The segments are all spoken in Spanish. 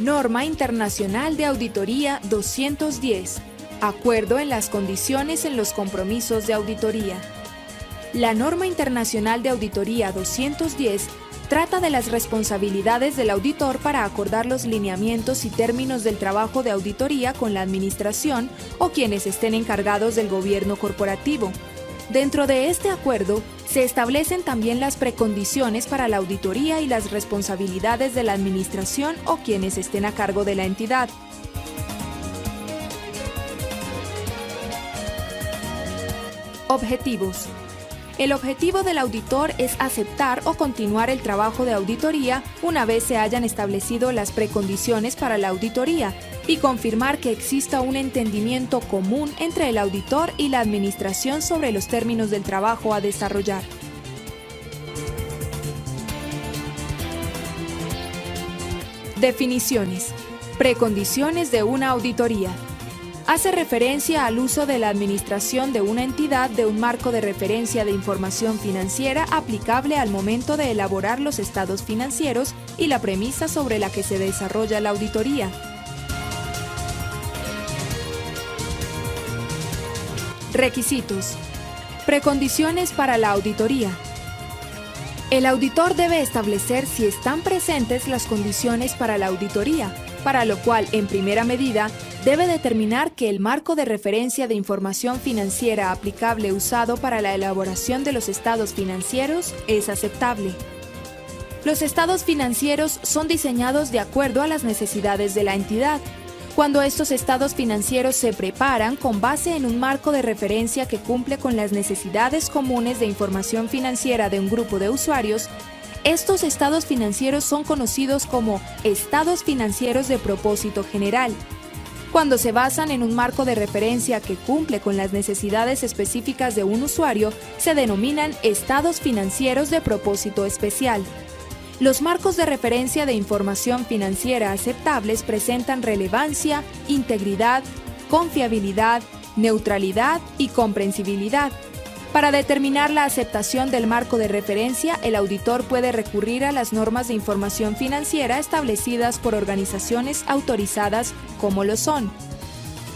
Norma Internacional de Auditoría 210. Acuerdo en las condiciones en los compromisos de auditoría. La Norma Internacional de Auditoría 210 trata de las responsabilidades del auditor para acordar los lineamientos y términos del trabajo de auditoría con la administración o quienes estén encargados del gobierno corporativo. Dentro de este acuerdo, se establecen también las precondiciones para la auditoría y las responsabilidades de la administración o quienes estén a cargo de la entidad. Objetivos. El objetivo del auditor es aceptar o continuar el trabajo de auditoría una vez se hayan establecido las precondiciones para la auditoría y confirmar que exista un entendimiento común entre el auditor y la administración sobre los términos del trabajo a desarrollar. Definiciones. Precondiciones de una auditoría. Hace referencia al uso de la administración de una entidad de un marco de referencia de información financiera aplicable al momento de elaborar los estados financieros y la premisa sobre la que se desarrolla la auditoría. Requisitos. Precondiciones para la auditoría. El auditor debe establecer si están presentes las condiciones para la auditoría, para lo cual, en primera medida, debe determinar que el marco de referencia de información financiera aplicable usado para la elaboración de los estados financieros es aceptable. Los estados financieros son diseñados de acuerdo a las necesidades de la entidad. Cuando estos estados financieros se preparan con base en un marco de referencia que cumple con las necesidades comunes de información financiera de un grupo de usuarios, estos estados financieros son conocidos como estados financieros de propósito general. Cuando se basan en un marco de referencia que cumple con las necesidades específicas de un usuario, se denominan estados financieros de propósito especial. Los marcos de referencia de información financiera aceptables presentan relevancia, integridad, confiabilidad, neutralidad y comprensibilidad. Para determinar la aceptación del marco de referencia, el auditor puede recurrir a las normas de información financiera establecidas por organizaciones autorizadas como lo son: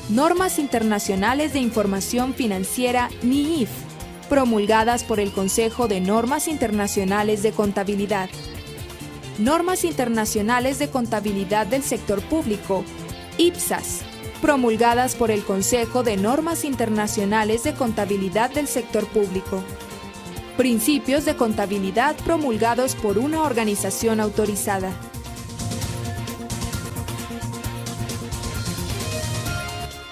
Normas Internacionales de Información Financiera NIIF, promulgadas por el Consejo de Normas Internacionales de Contabilidad; Normas Internacionales de Contabilidad del Sector Público, IPSAS, promulgadas por el Consejo de Normas Internacionales de Contabilidad del Sector Público; Principios de contabilidad promulgados por una organización autorizada.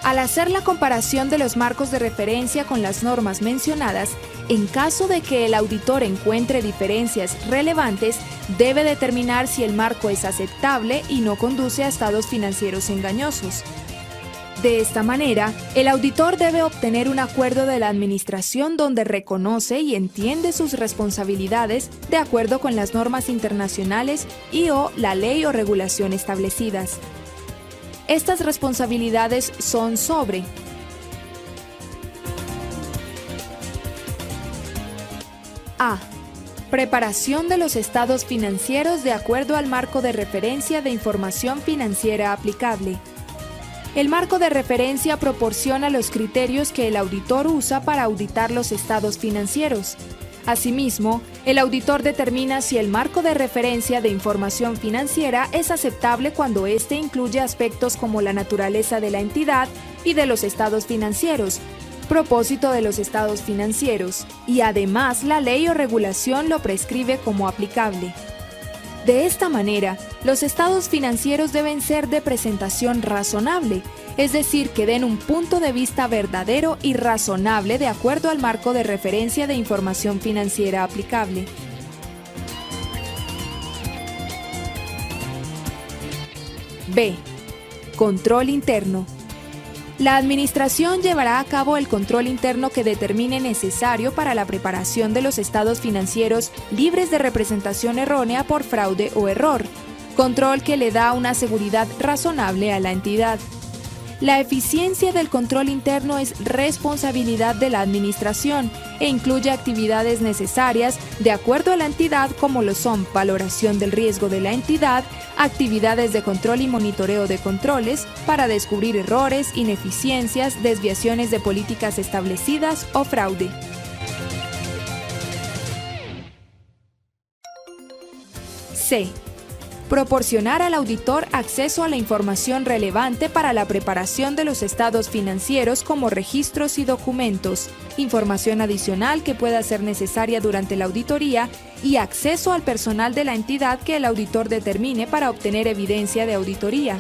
Al hacer la comparación de los marcos de referencia con las normas mencionadas, en caso de que el auditor encuentre diferencias relevantes, debe determinar si el marco es aceptable y no conduce a estados financieros engañosos. De esta manera, el auditor debe obtener un acuerdo de la administración donde reconoce y entiende sus responsabilidades de acuerdo con las normas internacionales y/o la ley o regulación establecidas. Estas responsabilidades son sobre: A. Preparación de los estados financieros de acuerdo al marco de referencia de información financiera aplicable. El marco de referencia proporciona los criterios que el auditor usa para auditar los estados financieros. Asimismo, el auditor determina si el marco de referencia de información financiera es aceptable cuando éste incluye aspectos como la naturaleza de la entidad y de los estados financieros, propósito de los estados financieros, y además la ley o regulación lo prescribe como aplicable. De esta manera, los estados financieros deben ser de presentación razonable, es decir, que den un punto de vista verdadero y razonable de acuerdo al marco de referencia de información financiera aplicable. B. Control interno. La administración llevará a cabo el control interno que determine necesario para la preparación de los estados financieros libres de representación errónea por fraude o error, control que le da una seguridad razonable a la entidad. La eficiencia del control interno es responsabilidad de la administración, e incluye actividades necesarias de acuerdo a la entidad, como lo son valoración del riesgo de la entidad, actividades de control y monitoreo de controles para descubrir errores, ineficiencias, desviaciones de políticas establecidas o fraude. C. Proporcionar al auditor acceso a la información relevante para la preparación de los estados financieros, como registros y documentos, información adicional que pueda ser necesaria durante la auditoría y acceso al personal de la entidad que el auditor determine para obtener evidencia de auditoría.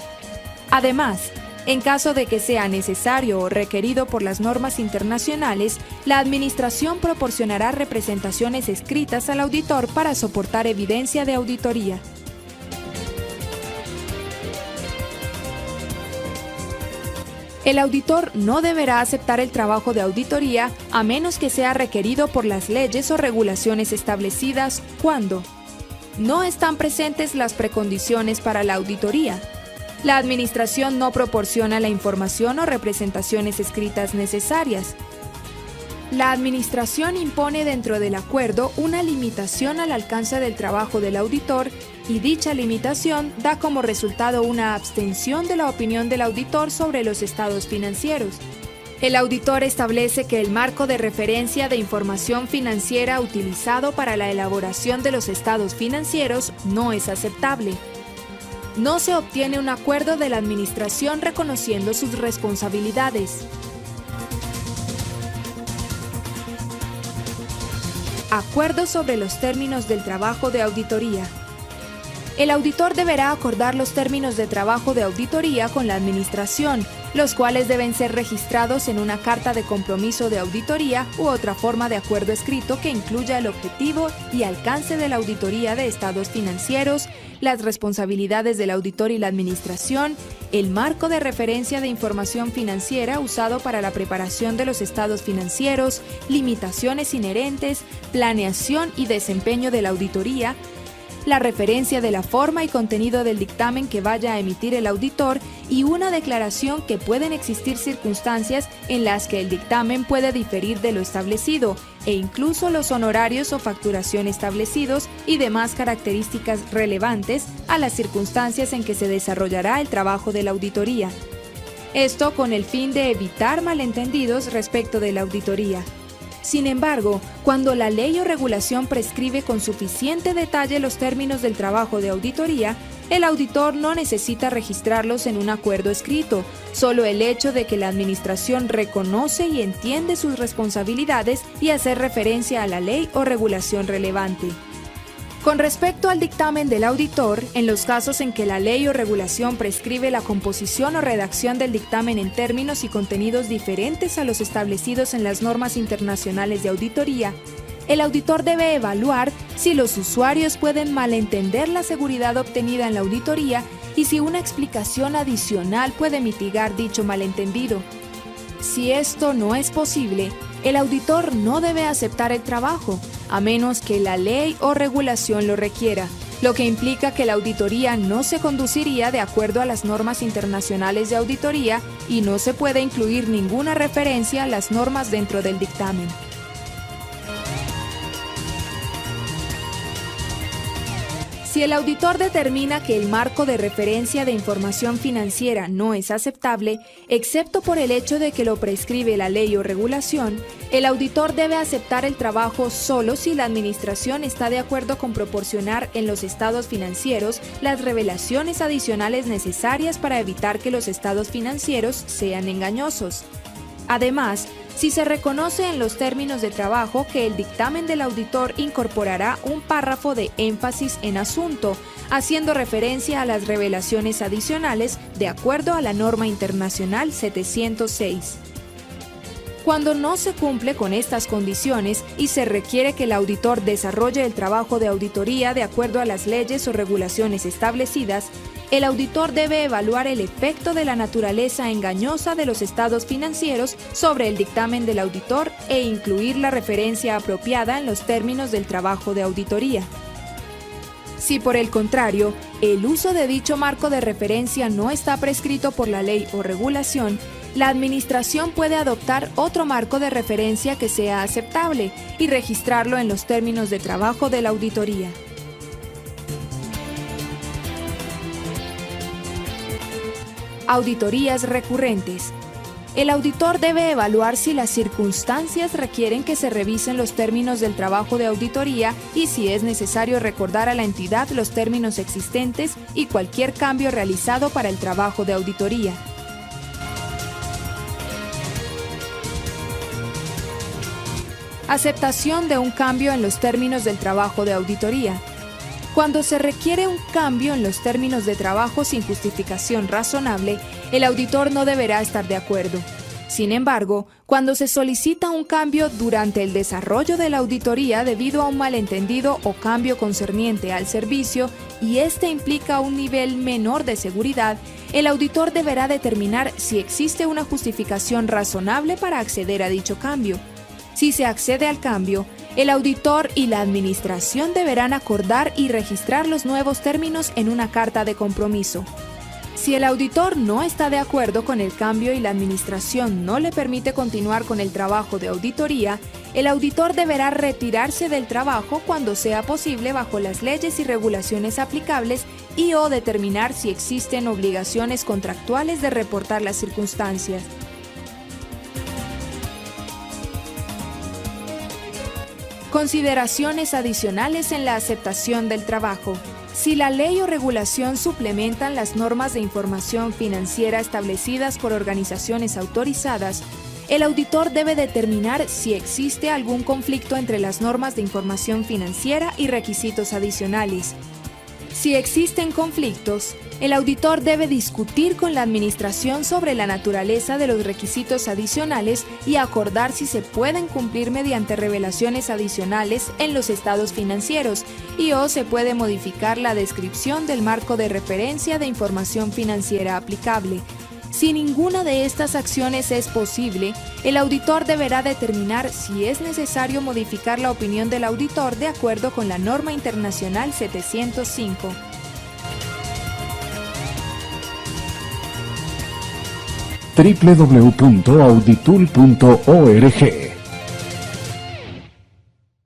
Además, en caso de que sea necesario o requerido por las normas internacionales, la Administración proporcionará representaciones escritas al auditor para soportar evidencia de auditoría. El auditor no deberá aceptar el trabajo de auditoría a menos que sea requerido por las leyes o regulaciones establecidas cuando no están presentes las precondiciones para la auditoría. La Administración no proporciona la información o representaciones escritas necesarias. La Administración impone dentro del acuerdo una limitación al alcance del trabajo del auditor y dicha limitación da como resultado una abstención de la opinión del auditor sobre los estados financieros. El auditor establece que el marco de referencia de información financiera utilizado para la elaboración de los estados financieros no es aceptable. No se obtiene un acuerdo de la Administración reconociendo sus responsabilidades. Acuerdo sobre los términos del trabajo de auditoría. El auditor deberá acordar los términos de trabajo de auditoría con la Administración, los cuales deben ser registrados en una carta de compromiso de auditoría u otra forma de acuerdo escrito que incluya el objetivo y alcance de la auditoría de estados financieros, las responsabilidades del auditor y la Administración, el marco de referencia de información financiera usado para la preparación de los estados financieros, limitaciones inherentes, planeación y desempeño de la auditoría, la referencia de la forma y contenido del dictamen que vaya a emitir el auditor y una declaración que pueden existir circunstancias en las que el dictamen puede diferir de lo establecido e incluso los honorarios o facturación establecidos y demás características relevantes a las circunstancias en que se desarrollará el trabajo de la auditoría. Esto con el fin de evitar malentendidos respecto de la auditoría. Sin embargo, cuando la ley o regulación prescribe con suficiente detalle los términos del trabajo de auditoría, el auditor no necesita registrarlos en un acuerdo escrito, solo el hecho de que la Administración reconoce y entiende sus responsabilidades y hacer referencia a la ley o regulación relevante. Con respecto al dictamen del auditor, en los casos en que la ley o regulación prescribe la composición o redacción del dictamen en términos y contenidos diferentes a los establecidos en las normas internacionales de auditoría, el auditor debe evaluar si los usuarios pueden malentender la seguridad obtenida en la auditoría y si una explicación adicional puede mitigar dicho malentendido. Si esto no es posible, el auditor no debe aceptar el trabajo, a menos que la ley o regulación lo requiera, lo que implica que la auditoría no se conduciría de acuerdo a las normas internacionales de auditoría y no se puede incluir ninguna referencia a las normas dentro del dictamen. Si el auditor determina que el marco de referencia de información financiera no es aceptable, excepto por el hecho de que lo prescribe la ley o regulación, el auditor debe aceptar el trabajo solo si la Administración está de acuerdo con proporcionar en los estados financieros las revelaciones adicionales necesarias para evitar que los estados financieros sean engañosos. Además, si se reconoce en los términos de trabajo que el dictamen del auditor incorporará un párrafo de énfasis en asunto, haciendo referencia a las revelaciones adicionales de acuerdo a la norma internacional 706. Cuando no se cumple con estas condiciones y se requiere que el auditor desarrolle el trabajo de auditoría de acuerdo a las leyes o regulaciones establecidas, el auditor debe evaluar el efecto de la naturaleza engañosa de los estados financieros sobre el dictamen del auditor e incluir la referencia apropiada en los términos del trabajo de auditoría. Si por el contrario, el uso de dicho marco de referencia no está prescrito por la ley o regulación, la administración puede adoptar otro marco de referencia que sea aceptable y registrarlo en los términos de trabajo de la auditoría. Auditorías recurrentes. El auditor debe evaluar si las circunstancias requieren que se revisen los términos del trabajo de auditoría y si es necesario recordar a la entidad los términos existentes y cualquier cambio realizado para el trabajo de auditoría. Aceptación de un cambio en los términos del trabajo de auditoría. Cuando se requiere un cambio en los términos de trabajo sin justificación razonable, el auditor no deberá estar de acuerdo. Sin embargo, cuando se solicita un cambio durante el desarrollo de la auditoría debido a un malentendido o cambio concerniente al servicio y este implica un nivel menor de seguridad, el auditor deberá determinar si existe una justificación razonable para acceder a dicho cambio. Si se accede al cambio, el auditor y la administración deberán acordar y registrar los nuevos términos en una carta de compromiso. Si el auditor no está de acuerdo con el cambio y la administración no le permite continuar con el trabajo de auditoría, el auditor deberá retirarse del trabajo cuando sea posible bajo las leyes y regulaciones aplicables y/o determinar si existen obligaciones contractuales de reportar las circunstancias. Consideraciones adicionales en la aceptación del trabajo. Si la ley o regulación suplementan las normas de información financiera establecidas por organizaciones autorizadas, el auditor debe determinar si existe algún conflicto entre las normas de información financiera y requisitos adicionales. Si existen conflictos, el auditor debe discutir con la administración sobre la naturaleza de los requisitos adicionales y acordar si se pueden cumplir mediante revelaciones adicionales en los estados financieros y/o se puede modificar la descripción del marco de referencia de información financiera aplicable. Si ninguna de estas acciones es posible, el auditor deberá determinar si es necesario modificar la opinión del auditor de acuerdo con la norma internacional 705. www.auditul.org